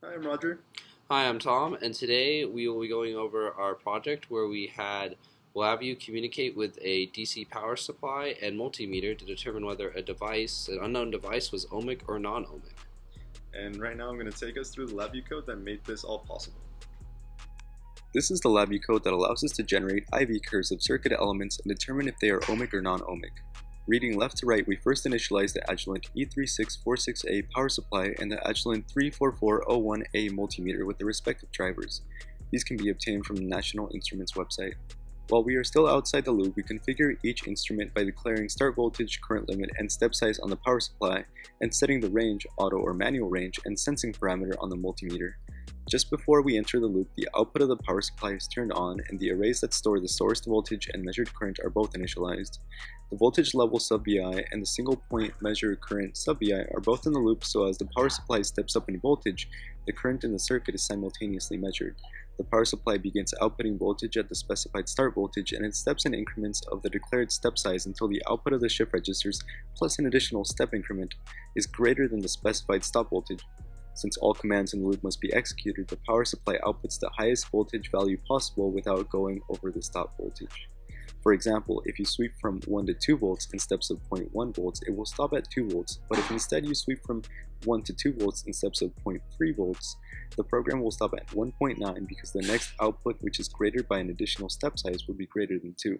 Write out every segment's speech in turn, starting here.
Hi, I'm Roger. Hi, I'm Tom, and today we will be going over our project where we had Labview communicate with a DC power supply and multimeter to determine whether an unknown device, was ohmic or non-ohmic. And right now I'm going to take us through the Labview code that made this all possible. This is the Labview code that allows us to generate IV curves of circuit elements and determine if they are ohmic or non-ohmic. Reading left to right, we first initialize the Agilent E3646A power supply and the Agilent 34401A multimeter with the respective drivers. These can be obtained from the National Instruments website. While we are still outside the loop, we configure each instrument by declaring start voltage, current limit, and step size on the power supply, and setting the range, auto or manual range, and sensing parameter on the multimeter. Just before we enter the loop, the output of the power supply is turned on and the arrays that store the source voltage and measured current are both initialized. The voltage level sub-VI and the single point measure current sub-VI are both in the loop, so as the power supply steps up in voltage, the current in the circuit is simultaneously measured. The power supply begins outputting voltage at the specified start voltage and it steps in increments of the declared step size until the output of the shift registers plus an additional step increment is greater than the specified stop voltage. Since all commands in the loop must be executed, the power supply outputs the highest voltage value possible without going over the stop voltage. For example, if you sweep from 1 to 2 volts in steps of 0.1 volts, it will stop at 2 volts, but if instead you sweep from 1 to 2 volts in steps of 0.3 volts, the program will stop at 1.9 because the next output, which is greater by an additional step size, will be greater than 2.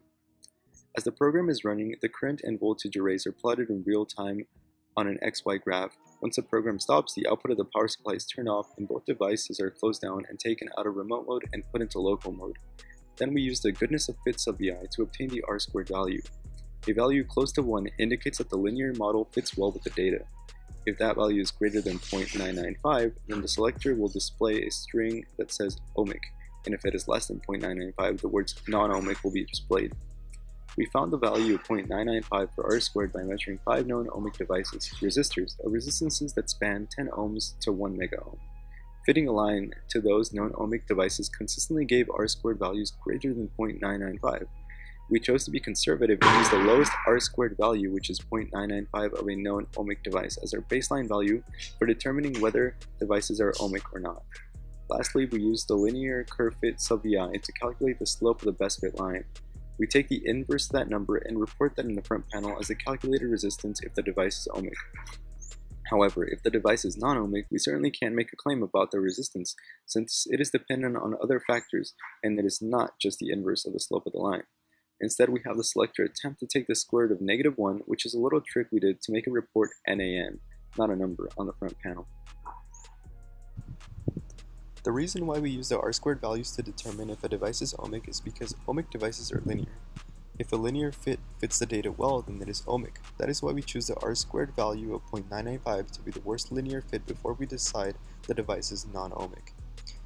As the program is running, the current and voltage arrays are plotted in real time on an XY graph. Once the program stops, the output of the power supply is turned off and both devices are closed down and taken out of remote mode and put into local mode. Then we use the goodness of fit sub-VI to obtain the R-squared value. A value close to 1 indicates that the linear model fits well with the data. If that value is greater than 0.995, then the selector will display a string that says ohmic, and if it is less than 0.995, the words non-ohmic will be displayed. We found the value of 0.995 for R-squared by measuring 5 known ohmic devices, resistors, of resistances that span 10 ohms to 1 megaohm. Fitting a line to those known ohmic devices consistently gave R-squared values greater than 0.995. We chose to be conservative and use the lowest R-squared value, which is 0.995 of a known ohmic device, as our baseline value for determining whether devices are ohmic or not. Lastly, we used the linear curve fit sub-VI to calculate the slope of the best fit line. We take the inverse of that number and report that in the front panel as the calculated resistance if the device is ohmic. However, if the device is non-ohmic, we certainly can't make a claim about the resistance since it is dependent on other factors and it is not just the inverse of the slope of the line. Instead, we have the selector attempt to take the square root of -1, which is a little trick we did to make it report NaN, not a number, on the front panel. The reason why we use the R-squared values to determine if a device is ohmic is because ohmic devices are linear. If a linear fit fits the data well, then it is ohmic. That is why we choose the R-squared value of 0.995 to be the worst linear fit before we decide the device is non-ohmic.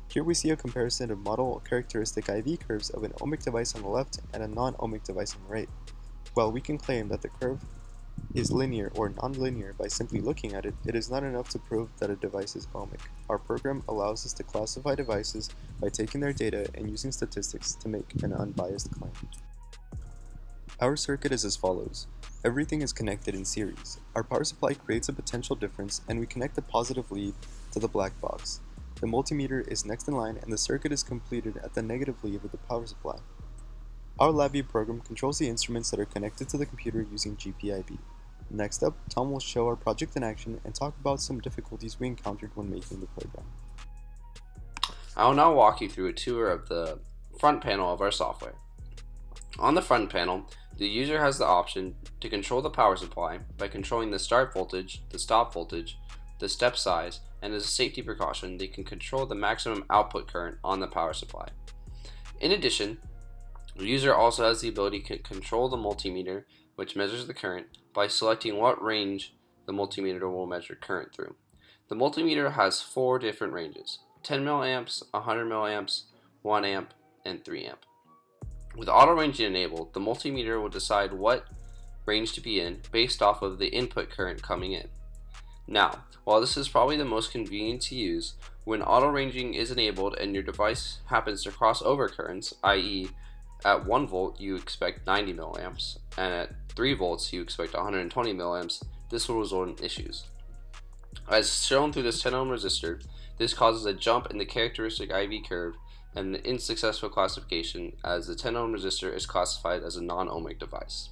Here we see a comparison of model characteristic IV curves of an ohmic device on the left and a non-ohmic device on the right. While we can claim that the curve is linear or non-linear by simply looking at it, it is not enough to prove that a device is ohmic. Our program allows us to classify devices by taking their data and using statistics to make an unbiased claim. Our circuit is as follows. Everything is connected in series. Our power supply creates a potential difference and we connect the positive lead to the black box. The multimeter is next in line and the circuit is completed at the negative lead of the power supply. Our Labview program controls the instruments that are connected to the computer using GPIB. Next up, Tom will show our project in action and talk about some difficulties we encountered when making the program. I will now walk you through a tour of the front panel of our software. On the front panel, the user has the option to control the power supply by controlling the start voltage, the stop voltage, the step size, and as a safety precaution, they can control the maximum output current on the power supply. In addition, the user also has the ability to control the multimeter, which measures the current, by selecting what range the multimeter will measure current through. The multimeter has 4 different ranges: 10 milliamps, 100 milliamps, 1 amp, and 3 amp. With auto ranging enabled, the multimeter will decide what range to be in based off of the input current coming in. Now, while this is probably the most convenient to use, when auto ranging is enabled and your device happens to cross over currents, i.e. at 1 volt you expect 90 milliamps, and at 3 volts you expect 120 milliamps, this will result in issues. As shown through this 10 ohm resistor, This causes a jump in the characteristic IV curve and an unsuccessful classification, as the 10 ohm resistor is classified as a non-ohmic device.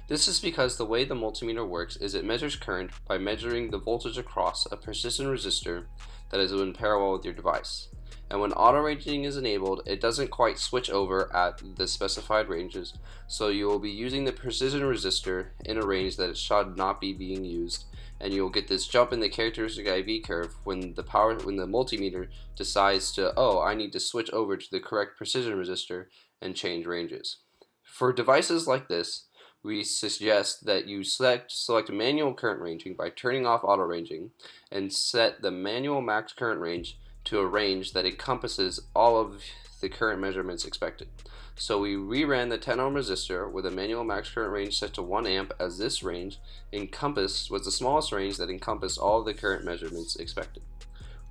This is because the way the multimeter works is it measures current by measuring the voltage across a persistent resistor that is in parallel with your device. And when auto ranging is enabled, it doesn't quite switch over at the specified ranges, so you will be using the precision resistor in a range that it should not be being used, and you will get this jump in the characteristic IV curve when the multimeter decides to, oh, I need to switch over to the correct precision resistor and change ranges. For devices like this, we suggest that you select manual current ranging by turning off auto ranging and set the manual max current range to a range that encompasses all of the current measurements expected. So we reran the 10 ohm resistor with a manual max current range set to 1 amp, as this range was the smallest range that encompassed all of the current measurements expected.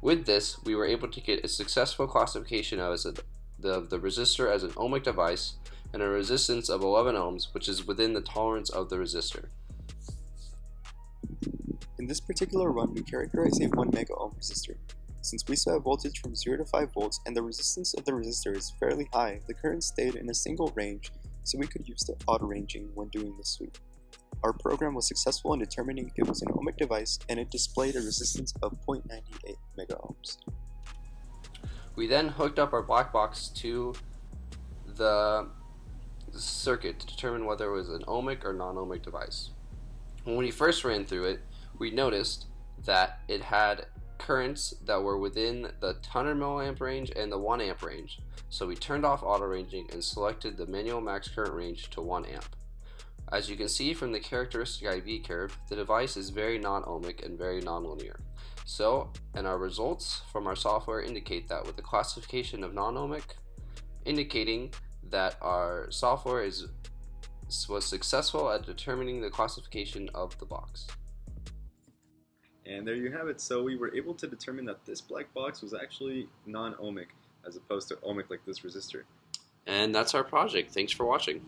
With this, we were able to get a successful classification of the resistor as an ohmic device and a resistance of 11 ohms, which is within the tolerance of the resistor. In this particular run, we characterize a 1 mega ohm resistor. Since we saw a voltage from 0 to 5 volts and the resistance of the resistor is fairly high, the current stayed in a single range, so we could use the auto ranging when doing the sweep. Our program was successful in determining it was an ohmic device, and it displayed a resistance of 0.98 mega ohms. We then hooked up our black box to the circuit to determine whether it was an ohmic or non-ohmic device. When we first ran through it, we noticed that it had currents that were within the 100 milliamp range and the 1 amp range, so we turned off auto ranging and selected the manual max current range to 1 amp. As you can see from the characteristic IV curve, the device is very non-ohmic and very nonlinear. And our results from our software indicate that, with the classification of non-ohmic, indicating that our software was successful at determining the classification of the box. And there you have it. So we were able to determine that this black box was actually non-ohmic as opposed to ohmic like this resistor. And that's our project. Thanks for watching.